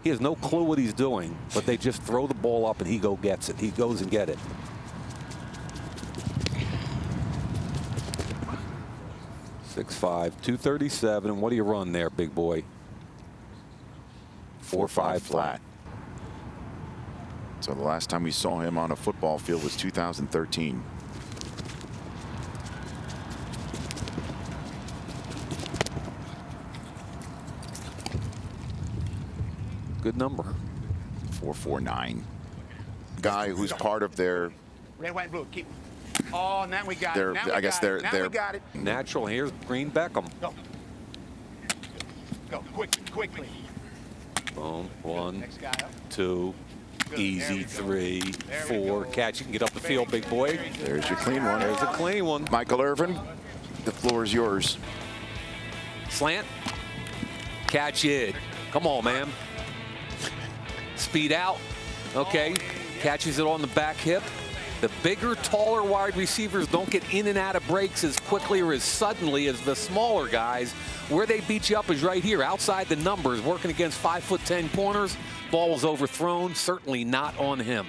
He has no clue what he's doing, but they just throw the ball up and he gets it. He goes and get it. .65, 237. What do you run there, big boy? 4.5 flat. So the last time we saw him on a football field was 2013. Good number. 4.49. Guy who's part of their. Red, white, blue. Keep. Oh, now we got it. I guess they're got it. Natural. Here's Green-Beckham. Go. Go quickly. Boom. 1, Next guy up. 2. Good. Easy. 3, 4. Catch. You can get up the field, big boy. There's your clean one. There's a clean one. Michael Irvin, the floor is yours. Slant. Catch it. Come on, man. Speed out. Okay. Catches it on the back hip. The bigger, taller wide receivers don't get in and out of breaks as quickly or as suddenly as the smaller guys. Where they beat you up is right here, outside the numbers, working against 5'10" corners. Ball was overthrown, certainly not on him.